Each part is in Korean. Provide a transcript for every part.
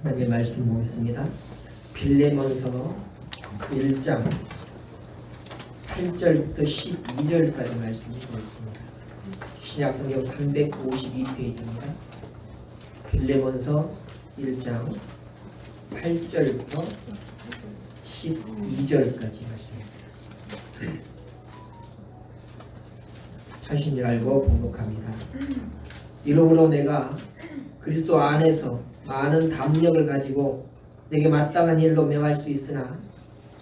하나님의 말씀 보겠습니다. 빌레몬서 1장 8절부터 12절까지 말씀이 되었습니다. 신약성경 352페이지입니다. 빌레몬서 1장 8절부터 12절까지 말씀입니다. 자신을 알고 봉독합니다. 이러므로 내가 그리스도 안에서 많은 담력을 가지고 내게 마땅한 일로 명할 수 있으나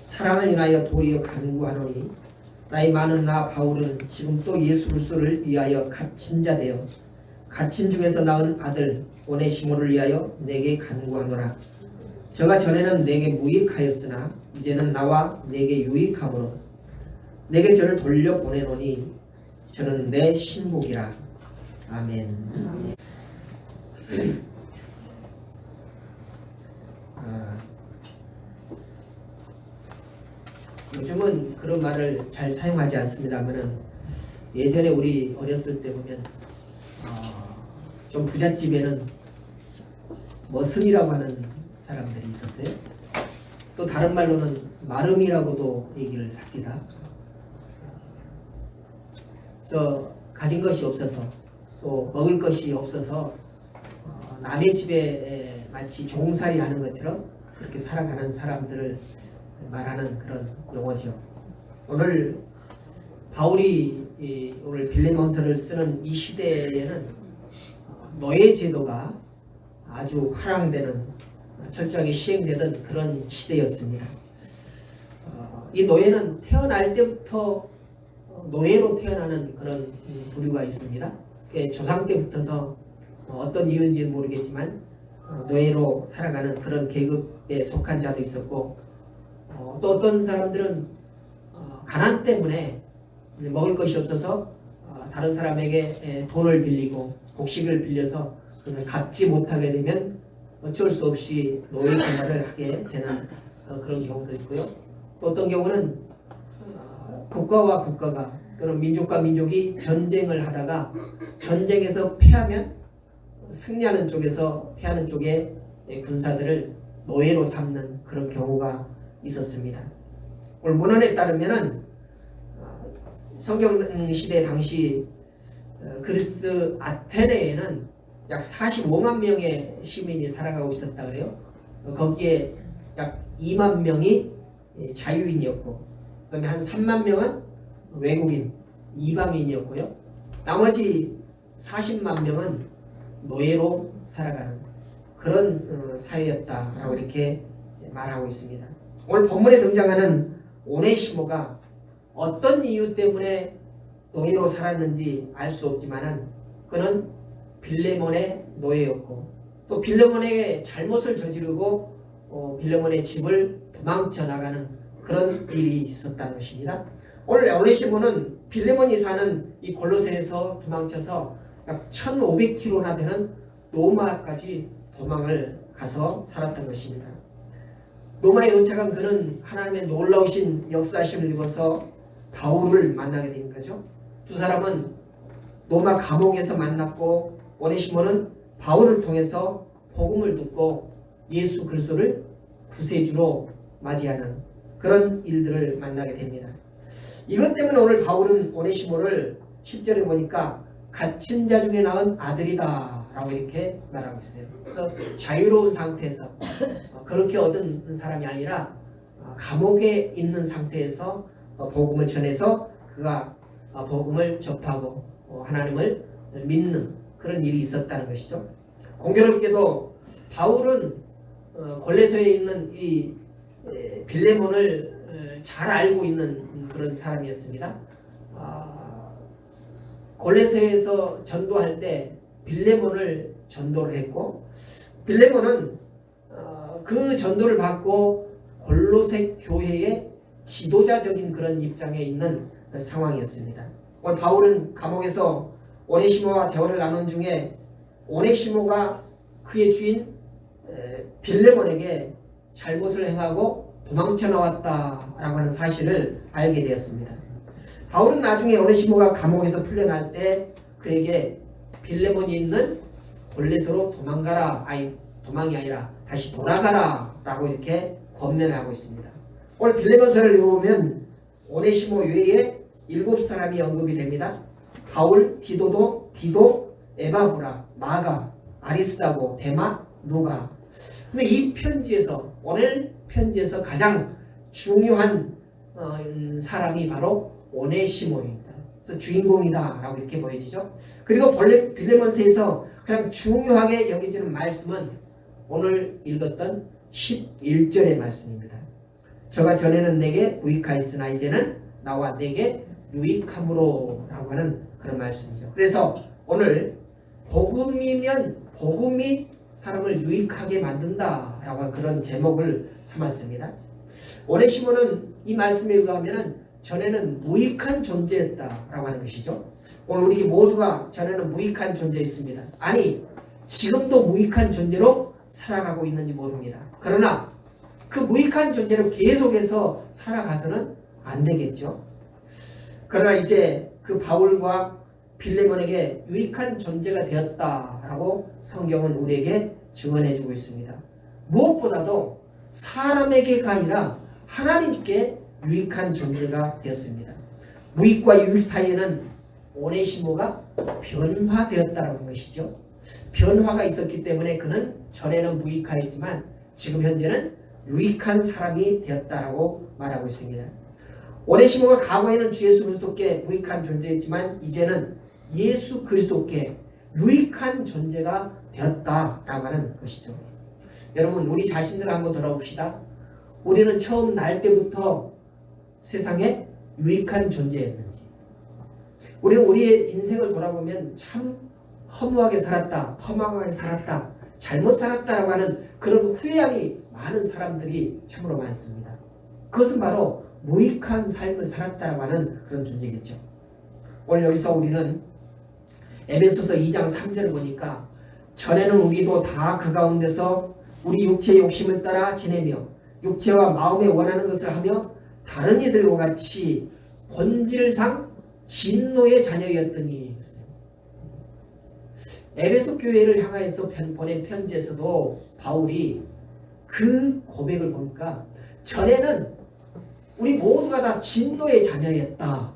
사랑을 인하여 도리어 간구하노니 나이 많은 나 바울은 지금 또 예수 그리스도를 위하여 갇힌 자 되어 갇힌 중에서 낳은 아들 오네시모를 위하여 내게 간구하노라. 저가 전에는 내게 무익하였으나 이제는 나와 내게 유익함으로 내게 저를 돌려보내노니 저는 내 신복이라. 아멘. 요즘은 그런 말을 잘 사용하지 않습니다만은 예전에 우리 어렸을 때 보면 좀 부잣집에는 머슴이라고 하는 사람들이 있었어요. 또 다른 말로는 마름이라고도 얘기를 합니다. 그래서 가진 것이 없어서 또 먹을 것이 없어서 남의 집에 마치 종살이 하는 것처럼 그렇게 살아가는 사람들을 말하는 그런 용어죠. 오늘 바울이 오늘 빌레몬서를 쓰는 이 시대에는 노예 제도가 아주 활용되는 철저하게 시행되던 그런 시대였습니다. 이 노예는 태어날 때부터 노예로 태어나는 그런 부류가 있습니다. 조상 때부터서 어떤 이유인지는 모르겠지만 노예로 살아가는 그런 계급에 속한 자도 있었고 또 어떤 사람들은 가난 때문에 먹을 것이 없어서 다른 사람에게 돈을 빌리고 곡식을 빌려서 그것을 갚지 못하게 되면 어쩔 수 없이 노예 생활을 하게 되는 그런 경우도 있고요. 또 어떤 경우는 국가와 국가가 또는 민족과 민족이 전쟁을 하다가 전쟁에서 패하면 승리하는 쪽에서 패하는 쪽의 군사들을 노예로 삼는 그런 경우가 있었습니다. 오늘 문헌에 따르면은 성경 시대 당시 그리스 아테네에는 약 45만 명의 시민이 살아가고 있었다 그래요. 거기에 약 2만 명이 자유인이었고, 그다음에 한 3만 명은 외국인, 이방인이었고요. 나머지 40만 명은 노예로 살아가는 그런 사회였다라고 이렇게 말하고 있습니다. 오늘 본문에 등장하는 오네시모가 어떤 이유 때문에 노예로 살았는지 알 수 없지만은 그는 빌레몬의 노예였고 또 빌레몬에게 잘못을 저지르고 빌레몬의 집을 도망쳐 나가는 그런 일이 있었다는 것입니다. 오늘 오네시모는 빌레몬이 사는 이 골로새에서 도망쳐서 약 1500km나 되는 로마까지 도망을 가서 살았던 것입니다. 로마에 도착한 그는 하나님의 놀라우신 역사심을 입어서 바울을 만나게 된 거죠. 두 사람은 로마 감옥에서 만났고 오네시모는 바울을 통해서 복음을 듣고 예수 그리스도를 구세주로 맞이하는 그런 일들을 만나게 됩니다. 이것 때문에 오늘 바울은 오네시모를 10절에 보니까 갇힌 자 중에 낳은 아들이다 라고 이렇게 말하고 있어요. 그래서 자유로운 상태에서 그렇게 얻은 사람이 아니라 감옥에 있는 상태에서 복음을 전해서 그가 복음을 접하고 하나님을 믿는 그런 일이 있었다는 것이죠. 공교롭게도 바울은 골로새에 있는 이 빌레몬을 잘 알고 있는 그런 사람이었습니다. 골로새에서 전도할 때 빌레몬을 전도를 했고 빌레몬은 그 전도를 받고 골로새 교회의 지도자적인 그런 입장에 있는 상황이었습니다. 오늘 바울은 감옥에서 오네시모와 대화를 나눈 중에 오네시모가 그의 주인 빌레몬에게 잘못을 행하고 도망쳐 나왔다라고 하는 사실을 알게 되었습니다. 바울은 나중에 오네시모가 감옥에서 풀려날 때 그에게 빌레몬이 있는 골로새로 도망가라, 도망이 아니라 다시 돌아가라 라고 이렇게 권면을 하고 있습니다. 오늘 빌레몬서를 읽어보면 오네시모 외에 7사람이 언급이 됩니다. 바울, 디도, 에바브라, 마가, 아리스다고, 데마, 누가. 근데 이 편지에서 오늘 편지에서 가장 중요한 사람이 바로 오네시모입니다. 그래서 주인공이다라고 이렇게 보여지죠. 그리고 빌레몬서에서 가장 중요하게 여겨지는 말씀은 오늘 읽었던 11절의 말씀입니다. 저가 전에는 내게 무익하였으나 이제는 나와 내게 유익함으로 라고 하는 그런 말씀이죠. 그래서 오늘 복음이면 복음이 사람을 유익하게 만든다 라고 하는 그런 제목을 삼았습니다. 오네시모는 이 말씀에 의하면 전에는 무익한 존재였다 라고 하는 것이죠. 오늘 우리 모두가 전에는 무익한 존재였습니다. 아니 지금도 무익한 존재로 살아가고 있는지 모릅니다. 그러나 그 무익한 존재로 계속해서 살아가서는 안 되겠죠. 그러나 이제 그 바울과 빌레몬에게 유익한 존재가 되었다라고 성경은 우리에게 증언해주고 있습니다. 무엇보다도 사람에게가 아니라 하나님께 유익한 존재가 되었습니다. 무익과 유익 사이에는 오네시모가 변화되었다는 것이죠. 변화가 있었기 때문에 그는 전에는 무익하였지만 지금 현재는 유익한 사람이 되었다라고 말하고 있습니다. 오네시모가 과거에는 주 예수 그리스도께 무익한 존재였지만 이제는 예수 그리스도께 유익한 존재가 되었다라고 하는 것이죠. 여러분 우리 자신들을 한번 돌아봅시다. 우리는 처음 날 때부터 세상에 유익한 존재였는지, 우리는 우리의 인생을 돌아보면 참 허무하게 살았다, 허망하게 살았다, 잘못 살았다라고 하는 그런 후회함이 많은 사람들이 참으로 많습니다. 그것은 바로 무익한 삶을 살았다라고 하는 그런 존재겠죠. 오늘 여기서 우리는 에베소서 2장 3절을 보니까 전에는 우리도 다 그 가운데서 우리 육체의 욕심을 따라 지내며 육체와 마음에 원하는 것을 하며 다른 이들과 같이 본질상 진노의 자녀였더니, 에베소 교회를 향하여서 보낸 편지에서도 바울이 그 고백을 보니까 전에는 우리 모두가 다 진노의 자녀였다.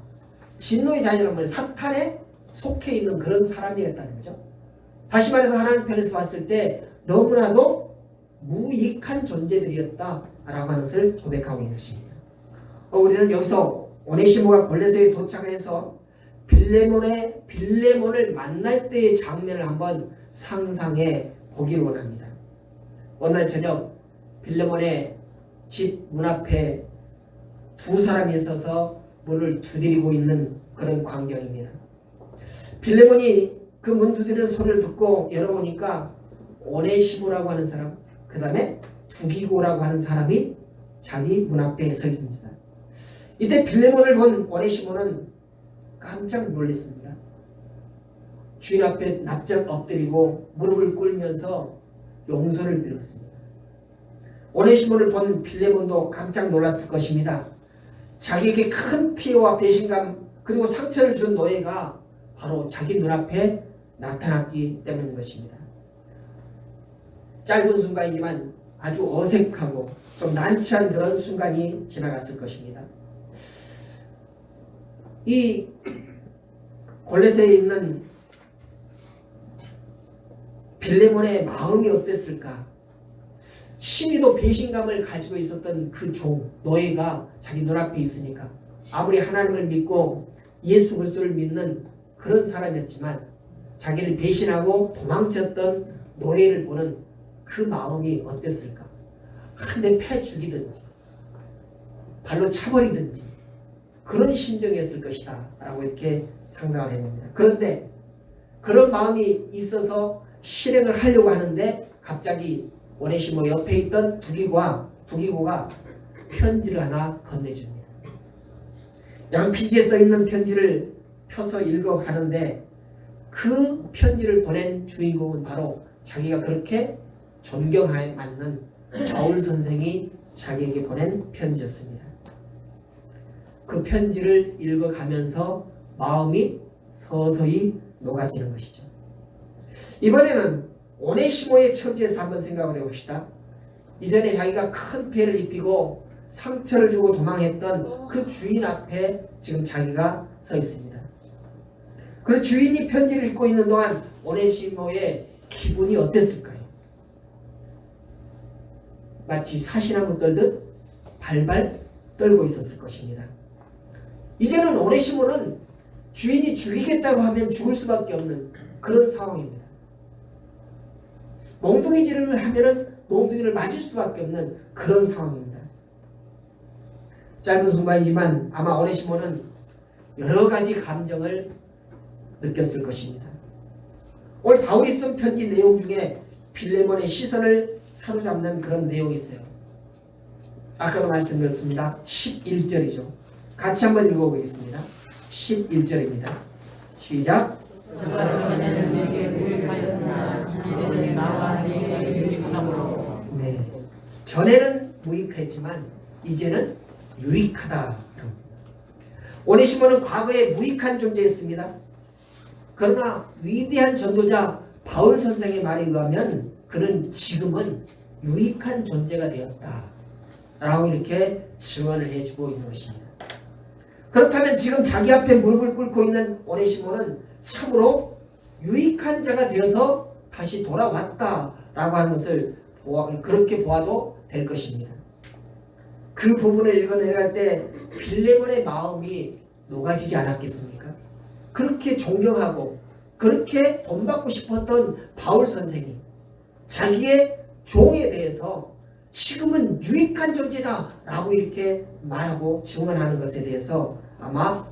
진노의 자녀라면 사탄에 속해 있는 그런 사람이었다는 거죠. 다시 말해서 하나님 편에서 봤을 때 너무나도 무익한 존재들이었다라고 하는 것을 고백하고 있는 것입니다. 우리는 여기서 오네시모가 골로새에 도착해서 빌레몬을 만날 때의 장면을 한번 상상해 보기를 원합니다. 어느 날 저녁 빌레몬의 집 문 앞에 두 사람이 있어서 문을 두드리고 있는 그런 광경입니다. 빌레몬이 그 문 두드리는 소리를 듣고 열어보니까 오네시모라고 하는 사람, 그 다음에 두기고라고 하는 사람이 자기 문 앞에 서 있습니다. 이때 빌레몬을 본 오네시모는 깜짝 놀랐습니다. 주인 앞에 납작 엎드리고 무릎을 꿇으면서 용서를 빌었습니다. 오네시모를 본 빌레몬도 깜짝 놀랐을 것입니다. 자기에게 큰 피해와 배신감 그리고 상처를 준 노예가 바로 자기 눈앞에 나타났기 때문인 것입니다. 짧은 순간이지만 아주 어색하고 좀 난처한 그런 순간이 지나갔을 것입니다. 이 골로새에 있는 빌레몬의 마음이 어땠을까? 심히도 배신감을 가지고 있었던 그 노예가 자기 눈앞에 있으니까 아무리 하나님을 믿고 예수 그리스도를 믿는 그런 사람이었지만 자기를 배신하고 도망쳤던 노예를 보는 그 마음이 어땠을까? 한 대 패 죽이든지 발로 차버리든지 그런 심정이었을 것이다 라고 이렇게 상상을 해봅니다. 그런데 그런 마음이 있어서 실행을 하려고 하는데 갑자기 오네시모 옆에 있던 두기고가 편지를 하나 건네줍니다. 양피지에 써있는 편지를 펴서 읽어가는데 그 편지를 보낸 주인공은 바로 자기가 그렇게 존경하에 맞는 바울 선생이 자기에게 보낸 편지였습니다. 그 편지를 읽어가면서 마음이 서서히 녹아지는 것이죠. 이번에는 오네시모의 처지에서 한번 생각을 해봅시다. 이전에 자기가 큰 피해를 입히고 상처를 주고 도망했던 그 주인 앞에 지금 자기가 서 있습니다. 그 주인이 편지를 읽고 있는 동안 오네시모의 기분이 어땠을까요? 마치 사시나무 떨듯 발발 떨고 있었을 것입니다. 이제는 오네시모는 주인이 죽이겠다고 하면 죽을 수밖에 없는 그런 상황입니다. 몽둥이질을 하면은 몽둥이를 맞을 수밖에 없는 그런 상황입니다. 짧은 순간이지만 아마 오네시모는 여러 가지 감정을 느꼈을 것입니다. 오늘 바울이 쓴 편지 내용 중에 빌레몬의 시선을 사로잡는 그런 내용이 있어요. 아까도 말씀드렸습니다. 11절이죠. 같이 한번 읽어보겠습니다. 11절입니다. 시작. 네. 전에는 무익했지만 이제는 유익하다. 오네시모는 과거에 무익한 존재였습니다. 그러나 위대한 전도자 바울 선생의 말에 의하면 그는 지금은 유익한 존재가 되었다 라고 이렇게 증언을 해주고 있는 것입니다. 그렇다면 지금 자기 앞에 무릎을 꿇고 있는 오네시모는 참으로 유익한 자가 되어서 다시 돌아왔다라고 하는 것을 그렇게 보아도 될 것입니다. 그 부분을 읽어내려갈 때 빌레몬의 마음이 녹아지지 않았겠습니까? 그렇게 존경하고 그렇게 본받고 싶었던 바울 선생이 자기의 종에 대해서 지금은 유익한 존재다 라고 이렇게 말하고 증언하는 것에 대해서 아마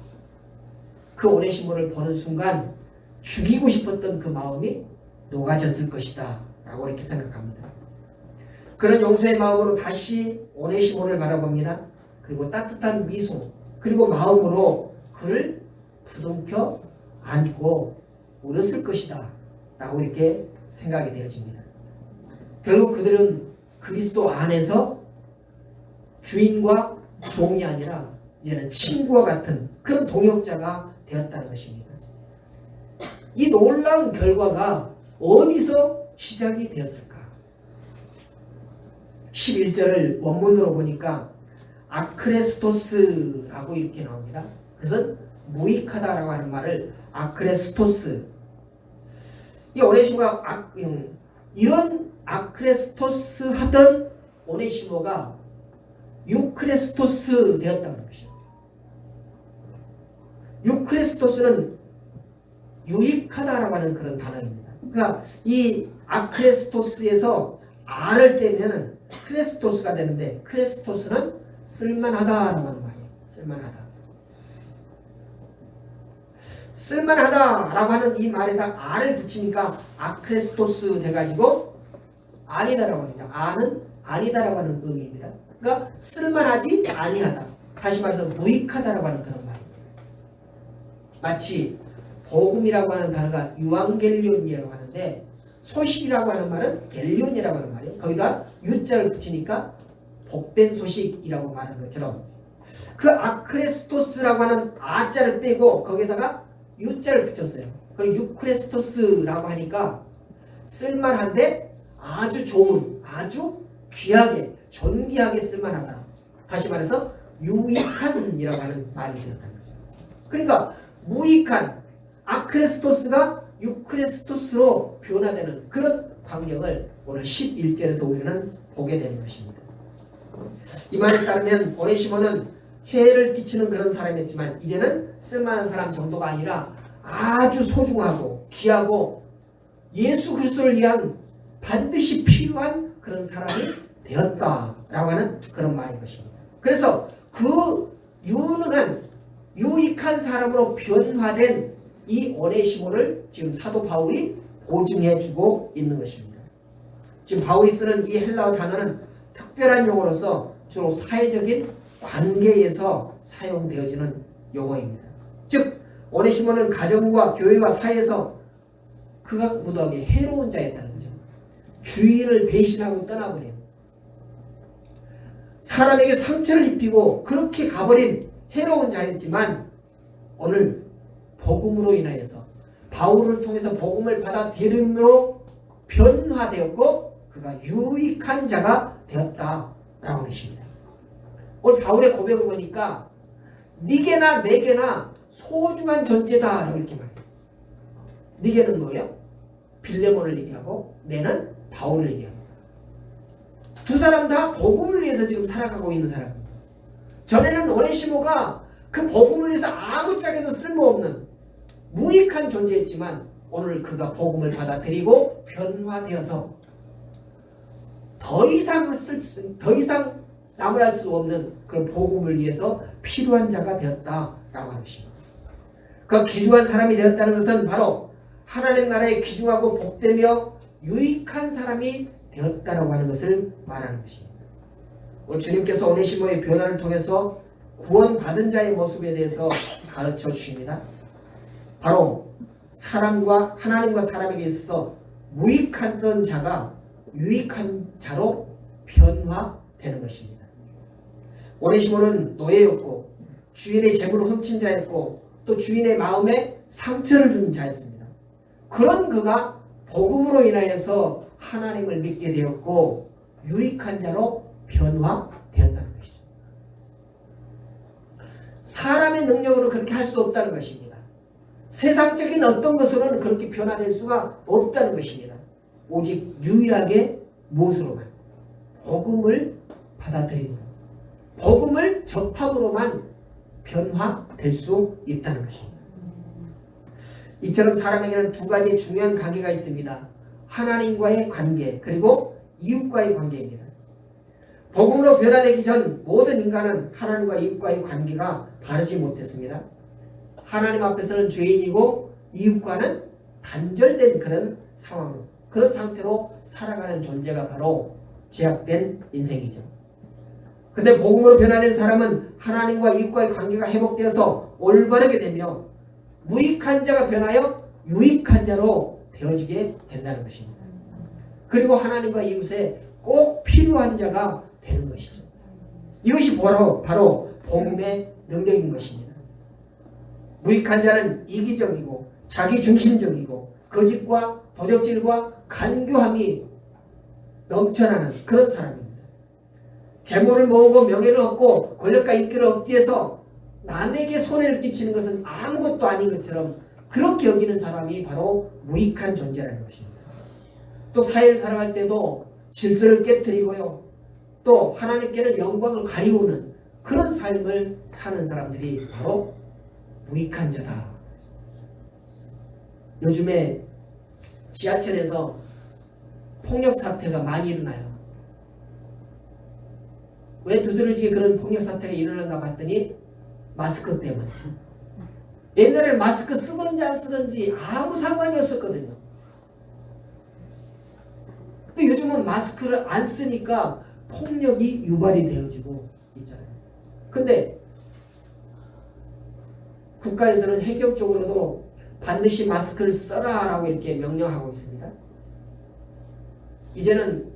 그 오네시모를 보는 순간 죽이고 싶었던 그 마음이 녹아졌을 것이다 라고 이렇게 생각합니다. 그런 용서의 마음으로 다시 오네시모를 바라봅니다. 그리고 따뜻한 미소 그리고 마음으로 그를 부둥켜 안고 울었을 것이다 라고 이렇게 생각이 되어집니다. 결국 그들은 그리스도 안에서 주인과 종이 아니라 이제는 친구와 같은 그런 동역자가 되었다는 것입니다. 이 놀라운 결과가 어디서 시작이 되었을까? 11절을 원문으로 보니까 아크레스토스라고 이렇게 나옵니다. 그것은 무익하다라고 하는 말을 아크레스토스. 이 오네시모가 이런 아크레스토스 하던 오네시모가 유크레스토스 되었다는 것입니다. 유크레스토스는 유익하다라고 하는 그런 단어입니다. 그러니까 이 아크레스토스에서 R을 떼면 크레스토스가 되는데 크레스토스는 쓸만하다라고 하는 말이에요. 쓸만하다라고 하는 이 말에다 R을 붙이니까 아크레스토스 돼가지고 아니다라고 합니다. R은 아니다라고 하는 의미입니다. 그러니까 쓸만하지 아니하다. 다시 말해서 무익하다라고 하는 그런 말입니다. 마치 복음이라고 하는 단어가 유앙겔리온이라고 하는데 소식이라고 하는 말은 겔리온이라고 하는 말이에요. 거기다 유자를 붙이니까 복된 소식이라고 말하는 것처럼 그 아크레스토스라고 하는 아자를 빼고 거기다가 유자를 붙였어요. 그리고 유크레스토스라고 하니까 쓸만한데 아주 좋은, 아주 귀하게, 존귀하게 쓸만하다. 다시 말해서 유익한이라고 하는 말이 되었다는 거죠. 그러니까 무익한 아크레스토스가 유크레스토스로 변화되는 그런 광경을 오늘 11절에서 우리는 보게 되는 것입니다. 이 말에 따르면 오네시모는 해를 끼치는 그런 사람이었지만 이제는 쓸만한 사람 정도가 아니라 아주 소중하고 귀하고 예수 그리스도를 위한 반드시 필요한 그런 사람이 되었다라고 하는 그런 말인 것입니다. 그래서 그 유능한 유익한 사람으로 변화된 이 오네시모를 지금 사도 바울이 보증해주고 있는 것입니다. 지금 바울이 쓰는 이 헬라어 단어는 특별한 용어로서 주로 사회적인 관계에서 사용되어지는 용어입니다. 즉 오네시모는 가정과 교회와 사회에서 극악무도하게 해로운 자였다는 거죠. 주인을 배신하고 떠나버린 사람에게 상처를 입히고 그렇게 가버린 해로운 자였지만 오늘 복음으로 인하여서 바울을 통해서 복음을 받아들임으로 변화되었고 그가 유익한 자가 되었다라고 하는 것입니다. 오늘 바울의 고백을 보니까 네게나 내게나 소중한 존재다라고 이렇게 말해요. 네게는 뭐예요? 빌레몬을 얘기하고 내는 바울을 얘기합니다. 두 사람 다 복음을 위해서 지금 살아가고 있는 사람입니다. 전에는 오네시모가 그 복음을 위해서 아무짝에도 쓸모없는 무익한 존재였지만 오늘 그가 복음을 받아들이고 변화되어서 더 이상 나무랄 수 없는 그런 복음을 위해서 필요한 자가 되었다라고 하는 것입니다. 그 귀중한 사람이 되었다는 것은 바로 하나님 나라에 귀중하고 복되며 유익한 사람이 되었다라고 하는 것을 말하는 것입니다. 주님께서 오네시모의 변화를 통해서 구원받은 자의 모습에 대해서 가르쳐 주십니다. 바로 사람과 하나님과 사람에게 있어서 무익했던 자가 유익한 자로 변화되는 것입니다. 오네시모는 노예였고 주인의 재물을 훔친 자였고 또 주인의 마음에 상처를 준 자였습니다. 그런 그가 복음으로 인하여서 하나님을 믿게 되었고 유익한 자로 변화되었다는 것이죠. 사람의 능력으로 그렇게 할 수 없다는 것입니다. 세상적인 어떤 것으로는 그렇게 변화될 수가 없다는 것입니다. 오직 유일하게 무엇으로만? 복음을 받아들임으로, 복음을 접함으로만 변화될 수 있다는 것입니다. 이처럼 사람에게는 두 가지 중요한 관계가 있습니다. 하나님과의 관계 그리고 이웃과의 관계입니다. 복음으로 변화되기 전 모든 인간은 하나님과 이웃과의 관계가 바르지 못했습니다. 하나님 앞에서는 죄인이고 이웃과는 단절된 그런 상태로 살아가는 존재가 바로 죄악된 인생이죠. 근데 복음으로 변화된 사람은 하나님과 이웃과의 관계가 회복되어서 올바르게 되며 무익한 자가 변하여 유익한 자로 되어지게 된다는 것입니다. 그리고 하나님과 이웃에 꼭 필요한 자가 되는 것이죠. 이것이 바로 복음의 능력인 것입니다. 무익한 자는 이기적이고 자기중심적이고 거짓과 도적질과 간교함이 넘쳐나는 그런 사람입니다. 재물을 모으고 명예를 얻고 권력과 인기를 얻기 위해서 남에게 손해를 끼치는 것은 아무것도 아닌 것처럼 그렇게 여기는 사람이 바로 무익한 존재라는 것입니다. 또 사회를 살아갈 때도 질서를 깨뜨리고요. 또 하나님께는 영광을 가리우는 그런 삶을 사는 사람들이 바로 무익한 자다. 요즘에 지하철에서 폭력 사태가 많이 일어나요. 왜 두드러지게 그런 폭력 사태가 일어난가 봤더니 마스크 때문에. 옛날에는 마스크 쓰든지 안 쓰든지 아무 상관이 없었거든요. 근데 요즘은 마스크를 안 쓰니까 폭력이 유발이 되어지고 있잖아요. 근데 국가에서는 행정적으로도 반드시 마스크를 써라 라고 이렇게 명령하고 있습니다. 이제는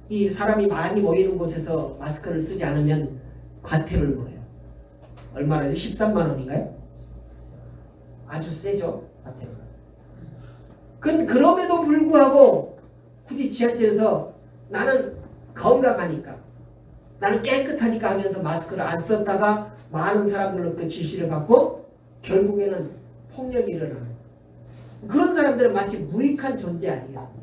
이 사람이 많이 모이는 곳에서 마스크를 쓰지 않으면 과태료를 물어요. 얼마나요? 13만 원인가요? 아주 세죠, 과태료가. 그럼에도 불구하고 굳이 지하철에서 나는 건강하니까, 나는 깨끗하니까 하면서 마스크를 안 썼다가 많은 사람들로부터 지시를 받고 결국에는 폭력이 일어나는 그런 사람들은 마치 무익한 존재 아니겠습니까?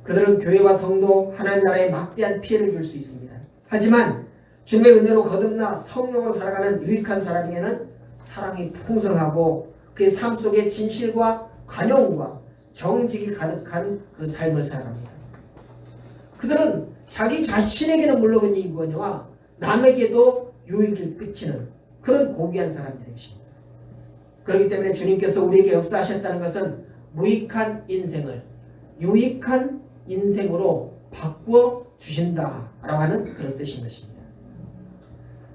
그들은 교회와 성도, 하나님 나라에 막대한 피해를 줄 수 있습니다. 하지만 주님의 은혜로 거듭나 성령으로 살아가는 유익한 사람에게는 사랑이 풍성하고 그의 삶 속에 진실과 관용과 정직이 가득한 그 삶을 살아갑니다. 그들은 자기 자신에게는 물론이거니와 남에게도 유익을 끼치는 그런 고귀한 사람들이십니다. 그렇기 때문에 주님께서 우리에게 역사하셨다는 것은 무익한 인생을 유익한 인생으로 바꾸어 주신다라고 하는 그런 뜻인 것입니다.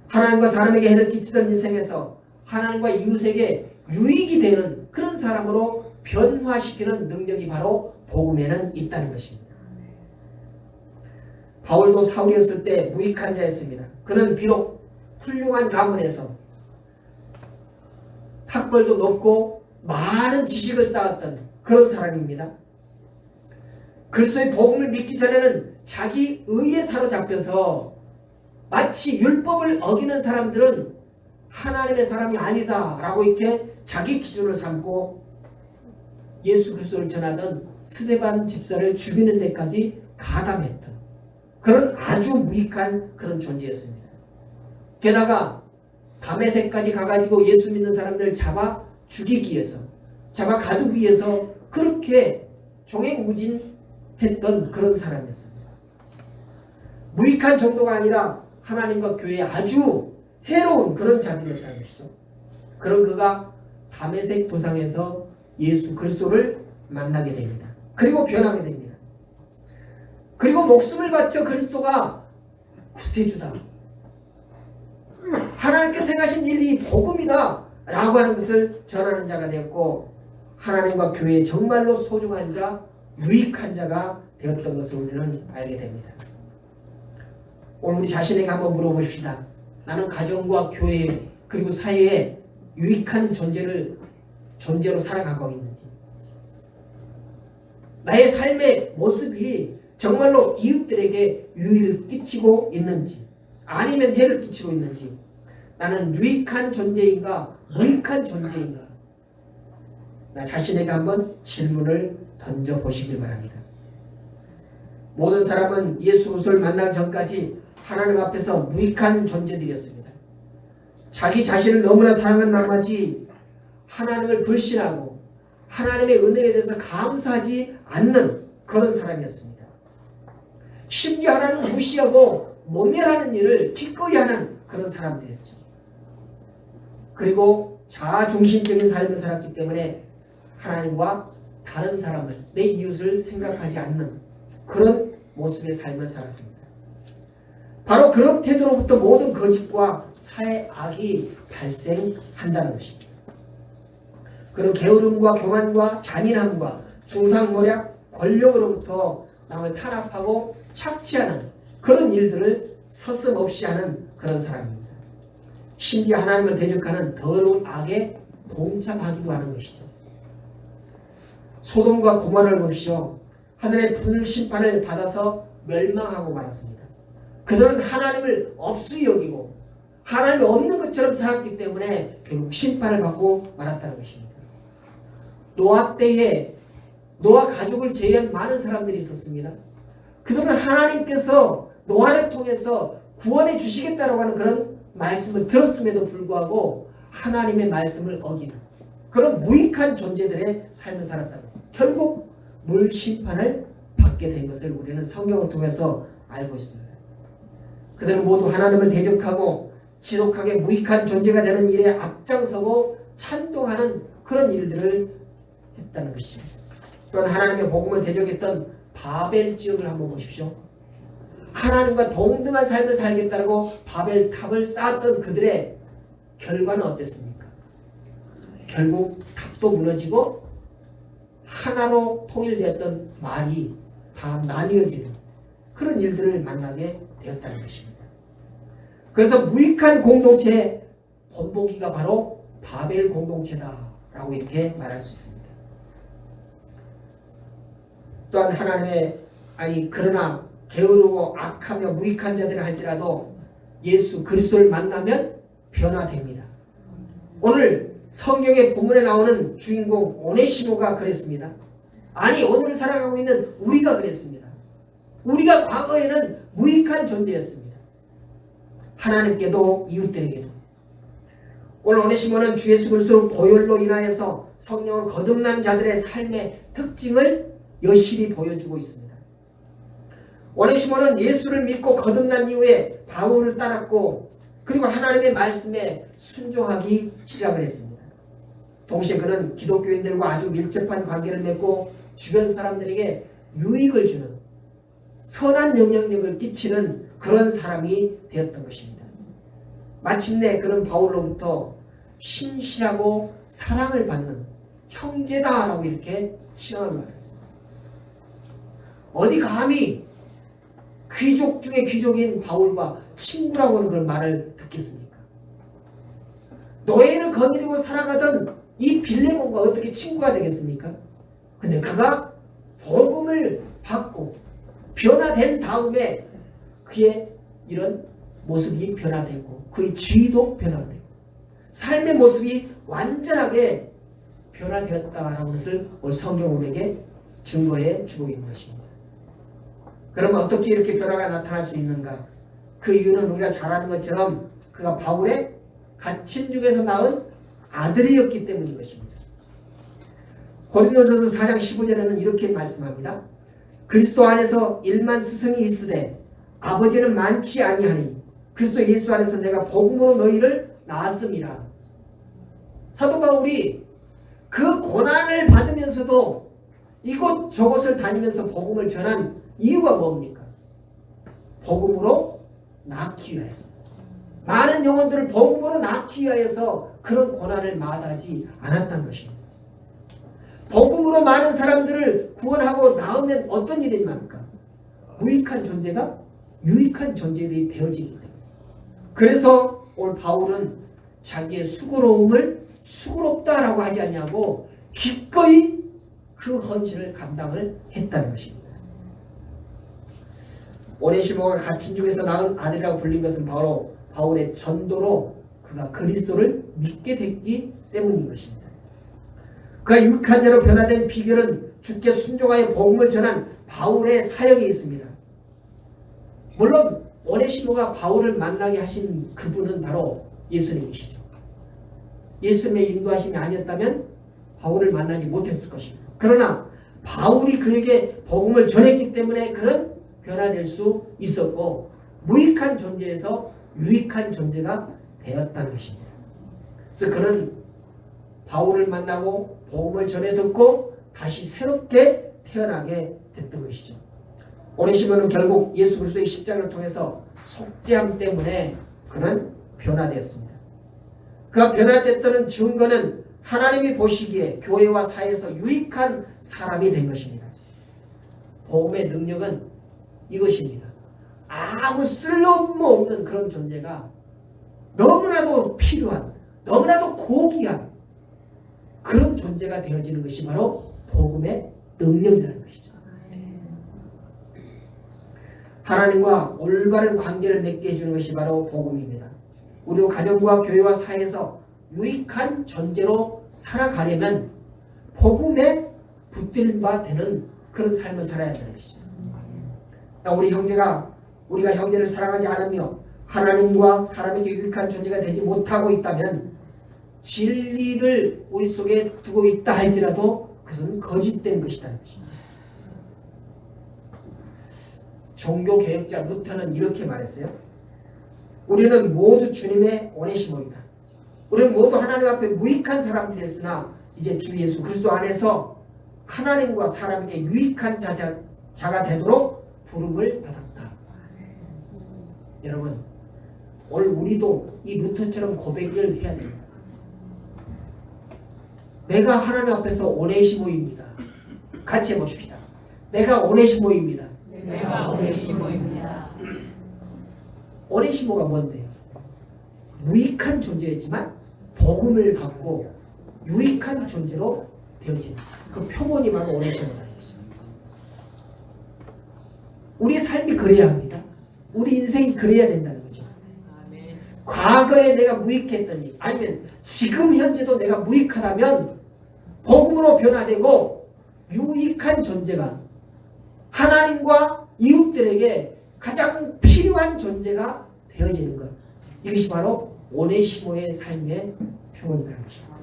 하나님과 사람에게 해를 끼치던 인생에서 하나님과 이웃에게 유익이 되는 그런 사람으로 변화시키는 능력이 바로 복음에는 있다는 것입니다. 바울도 사울이었을 때 무익한 자였습니다. 그는 비록 훌륭한 가문에서 학벌도 높고 많은 지식을 쌓았던 그런 사람입니다. 그리스도의 복음을 믿기 전에는 자기 의에 사로잡혀서 마치 율법을 어기는 사람들은 하나님의 사람이 아니다 라고 이렇게 자기 기준을 삼고 예수 그리스도를 전하던 스데반 집사를 죽이는 데까지 가담했던 그런 아주 무익한 그런 존재였습니다. 게다가 다메섹까지 가가지고 예수 믿는 사람들을 잡아 죽이기 위해서, 잡아 가두기 위해서 그렇게 종횡무진했던 그런 사람이었습니다. 무익한 정도가 아니라 하나님과 교회에 아주 해로운 그런 자들이었다는 것이죠. 그런 그가 다메섹 도상에서 예수 그리스도를 만나게 됩니다. 그리고 변하게 됩니다. 그리고 목숨을 바쳐 그리스도가 구세주다, 하나님께서 행하신 일이 복음이다 라고 하는 것을 전하는 자가 되었고, 하나님과 교회에 정말로 소중한 자, 유익한 자가 되었던 것을 우리는 알게 됩니다. 오늘 우리 자신에게 한번 물어보십시다. 나는 가정과 교회 그리고 사회에 유익한 존재로 살아가고 있는지, 나의 삶의 모습이 정말로 이웃들에게 유익을 끼치고 있는지, 아니면 해를 끼치고 있는지, 나는 유익한 존재인가 무익한 존재인가, 나 자신에게 한번 질문을 던져보시길 바랍니다. 모든 사람은 예수 그리스도를 만나기 전까지 하나님 앞에서 무익한 존재들이었습니다. 자기 자신을 너무나 사랑한 나머지 하나님을 불신하고 하나님의 은혜에 대해서 감사하지 않는 그런 사람이었습니다. 심지어 하나님을 무시하고 모멸하는 일을 기꺼이 하는 그런 사람들이었죠. 그리고 자아중심적인 삶을 살았기 때문에 하나님과 다른 사람을, 내 이웃을 생각하지 않는 그런 모습의 삶을 살았습니다. 바로 그런 태도로부터 모든 거짓과 사회 악이 발생한다는 것입니다. 그런 게으름과 교만과 잔인함과 중상모략, 권력으로부터 남을 탄압하고 착취하는 그런 일들을 서슴없이 하는 그런 사람입니다. 심지어 하나님을 대적하는 더러운 악에 동참하기도 하는 것이죠. 소돔과 고모라를 보십시오. 하늘의 불 심판을 받아서 멸망하고 말았습니다. 그들은 하나님을 없이 여기고 하나님이 없는 것처럼 살았기 때문에 결국 심판을 받고 말았다는 것입니다. 노아 때에 노아 가족을 제외한 많은 사람들이 있었습니다. 그들은 하나님께서 노아를 통해서 구원해 주시겠다라고 하는 그런 말씀을 들었음에도 불구하고 하나님의 말씀을 어기는 그런 무익한 존재들의 삶을 살았다는 것입니다. 결국 물 심판을 받게 된 것을 우리는 성경을 통해서 알고 있습니다. 그들은 모두 하나님을 대적하고 지독하게 무익한 존재가 되는 일에 앞장서고 찬동하는 그런 일들을 했다는 것이죠. 또한 하나님의 복음을 대적했던 바벨 지역을 한번 보십시오. 하나님과 동등한 삶을 살겠다고 바벨 탑을 쌓았던 그들의 결과는 어땠습니까? 결국 탑도 무너지고 하나로 통일되었던 말이 다 나뉘어지는 그런 일들을 만나게 되었다는 것입니다. 그래서 무익한 공동체의 본보기가 바로 바벨 공동체다라고 이렇게 말할 수 있습니다. 또한 하나님의 그러나 게으르고 악하며 무익한 자들을 할지라도 예수 그리스도를 만나면 변화됩니다. 오늘 성경의 본문에 나오는 주인공 오네시모가 그랬습니다. 아니, 오늘 살아가고 있는 우리가 그랬습니다. 우리가 과거에는 무익한 존재였습니다. 하나님께도 이웃들에게도. 오늘 오네시모는 주 예수 그리스도 보혈로 인하여서 성령을 거듭난 자들의 삶의 특징을 여실히 보여주고 있습니다. 오네시모는 예수를 믿고 거듭난 이후에 바울을 따랐고 그리고 하나님의 말씀에 순종하기 시작을 했습니다. 동시에 그는 기독교인들과 아주 밀접한 관계를 맺고 주변 사람들에게 유익을 주는 선한 영향력을 끼치는 그런 사람이 되었던 것입니다. 마침내 그는 바울로부터 신실하고 사랑을 받는 형제다라고 이렇게 칭함을 받았습니다. 어디 감히 귀족 중에 귀족인 바울과 친구라고 하는 그런 말을 듣겠습니까? 노예를 거느리고 살아가던 이 빌레몬과 어떻게 친구가 되겠습니까? 근데 그가 복음을 받고 변화된 다음에 그의 이런 모습이 변화되고 그의 지위도 변화되고 삶의 모습이 완전하게 변화되었다라는 것을 오늘 성경 우리에게 증거해 주고 있는 것입니다. 그러면 어떻게 이렇게 변화가 나타날 수 있는가? 그 이유는 우리가 잘 아는 것처럼 그가 바울의 갇힌 중에서 낳은 아들이었기 때문인 것입니다. 고린도전서 4장 15절에는 이렇게 말씀합니다. 그리스도 안에서 일만 스승이 있으되 아버지는 많지 아니하니 그리스도 예수 안에서 내가 복음으로 너희를 낳았음이라. 사도 바울이 그 고난을 받으면서도 이곳 저곳을 다니면서 복음을 전한 이유가 뭡니까? 복음으로 낳기 위하여서. 많은 영혼들을 복음으로 낳기 위하여서 그런 고난을 마다하지 않았다는 것입니다. 복음으로 많은 사람들을 구원하고 낳으면 어떤 일이 일어납니까? 무익한 존재가 유익한 존재들이 되어지기 때문에. 그래서 오늘 바울은 자기의 수고로움을 수고롭다라고 하지 않냐고 기꺼이 그 헌신을 감당을 했다는 것입니다. 오네시모가 갇힌 중에서 낳은 아들이라고 불린 것은 바로 바울의 전도로 그가 그리스도를 믿게 됐기 때문인 것입니다. 그가 유익한 자로 변화된 비결은 주께 순종하여 복음을 전한 바울의 사역에 있습니다. 물론 오네시모가 바울을 만나게 하신 그분은 바로 예수님이시죠. 예수님의 인도하심이 아니었다면 바울을 만나지 못했을 것입니다. 그러나 바울이 그에게 복음을 전했기 때문에 그는 변화될 수 있었고 무익한 존재에서 유익한 존재가 되었다는 것입니다. 그래서 그는 바울을 만나고 복음을 전해 듣고 다시 새롭게 태어나게 됐던 것이죠. 오네시모는 결국 예수 그리스도의 십자가를 통해서 속죄함 때문에 그는 변화되었습니다. 그가 변화됐다는 증거는 하나님이 보시기에 교회와 사회에서 유익한 사람이 된 것입니다. 복음의 능력은 이것입니다. 아무 쓸모없는 그런 존재가 너무나도 필요한, 너무나도 고귀한 그런 존재가 되어지는 것이 바로 복음의 능력이라는 것이죠. 하나님과 올바른 관계를 맺게 해주는 것이 바로 복음입니다. 우리도 가정과 교회와 사회에서 유익한 존재로 살아가려면 복음에 붙들림 바 되는 그런 삶을 살아야 되는 것이죠. 우리가 형제를 사랑하지 않으며 하나님과 사람에게 유익한 존재가 되지 못하고 있다면 진리를 우리 속에 두고 있다 할지라도 그것은 거짓된 것이라는 것입니다. 종교개혁자 루터는 이렇게 말했어요. 우리는 모두 주님의 오네시모이다. 우리는 모두 하나님 앞에 무익한 사람들이었으나 이제 주 예수 그리스도 안에서 하나님과 사람에게 유익한 자가 되도록 부름을 받았다. 여러분, 오늘 우리도 이 루터처럼 고백을 해야 됩니다. 내가 하나님 앞에서 오네시모입니다. 같이 해보십시다. 내가 오네시모입니다. 내가 오네시모입니다. 오네시모가 뭔데요? 무익한 존재였지만 복음을 받고 유익한 존재로 되어진 그 표본이 바로 오네시모라는 것이죠. 우리 삶이 그래야 합니다. 우리 인생이 그래야 된다는 거죠. 과거에 내가 무익했더니 아니면 지금 현재도 내가 무익하다면 복음으로 변화되고 유익한 존재가 하나님과 이웃들에게 가장 필요한 존재가 되어지는 것. 이것이 바로 오네시모의 삶의 표본이라는 것입니다.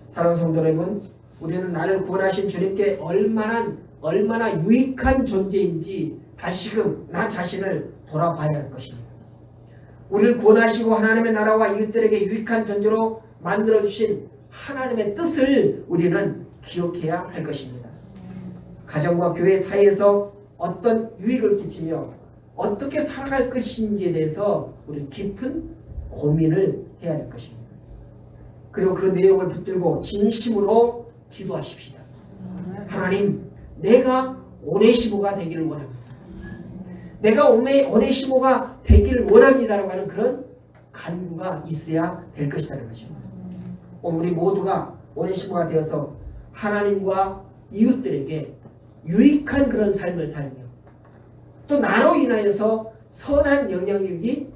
사랑하는 성도 여러분, 우리는 나를 구원하신 주님께 얼마나 유익한 존재인지 다시금 나 자신을 돌아봐야 할 것입니다. 우리를 구원하시고 하나님의 나라와 이웃들에게 유익한 존재로 만들어주신 하나님의 뜻을 우리는 기억해야 할 것입니다. 가정과 교회 사이에서 어떤 유익을 끼치며 어떻게 살아갈 것인지에 대해서 우리 깊은 고민을 해야 할 것입니다. 그리고 그 내용을 붙들고 진심으로 기도하십시다. 하나님, 내가 오네시모가 되기를 원합니다. 내가 오네시모가 되기를 원합니다라고 하는 그런 간구가 있어야 될 것이라는 것입니다. 우리 모두가 오네시모가 되어서 하나님과 이웃들에게 유익한 그런 삶을 살며 또 나로 인하여서 선한 영향력이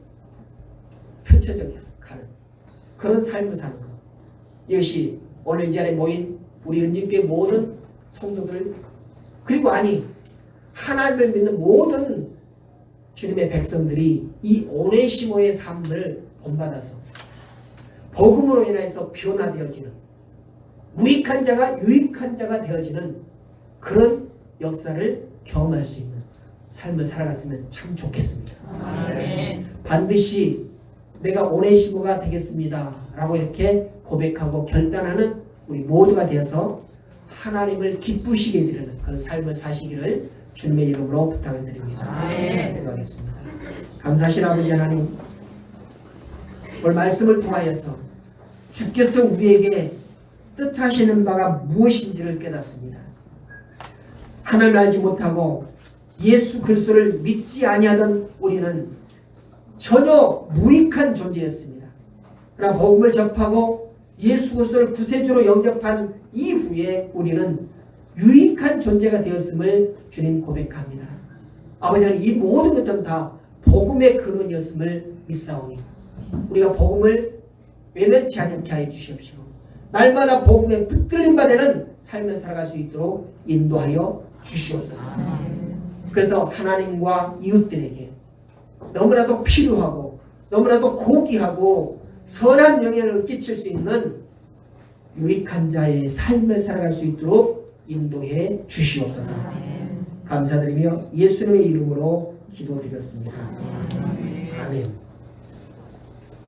펼쳐져 가는 그런 삶을 사는 것. 이것이 오늘 이 자리에 모인 우리 은진교회 모든 성도들 그리고 하나님을 믿는 모든 주님의 백성들이 이 오네시모의 삶을 본받아서 복음으로 인해서 변화되어지는 무익한 자가 유익한 자가 되어지는 그런 역사를 경험할 수 있는 삶을 살아갔으면 참 좋겠습니다. 아멘. 반드시 내가 오네시모가 되겠습니다 라고 이렇게 고백하고 결단하는 우리 모두가 되어서 하나님을 기쁘시게 드리는 그런 삶을 사시기를 주님의 이름으로 부탁을 드립니다. 아멘. 기도하겠습니다. 감사하신 아버지 하나님, 오늘 말씀을 통하여서 주께서 우리에게 뜻하시는 바가 무엇인지를 깨닫습니다. 하나님을 알지 못하고 예수 그리스도를 믿지 아니하던 우리는 전혀 무익한 존재였습니다. 그러나 복음을 접하고 예수 그리스도를 구세주로 영접한 이후에 우리는 유익한 존재가 되었음을 주님 고백합니다. 아버지 하나님, 이 모든 것들은 다 복음의 근원이었음을 믿사오니 우리가 복음을 외면치 않게 하여 주시옵시고 날마다 복음에 붙들림 바 되는 삶을 살아갈 수 있도록 인도하여 주시옵소서. 그래서 하나님과 이웃들에게 너무나도 필요하고 너무나도 고귀하고 선한 영향을 끼칠 수 있는 유익한 자의 삶을 살아갈 수 있도록 인도해 주시옵소서. 감사드리며 예수님의 이름으로 기도드렸습니다. 아멘.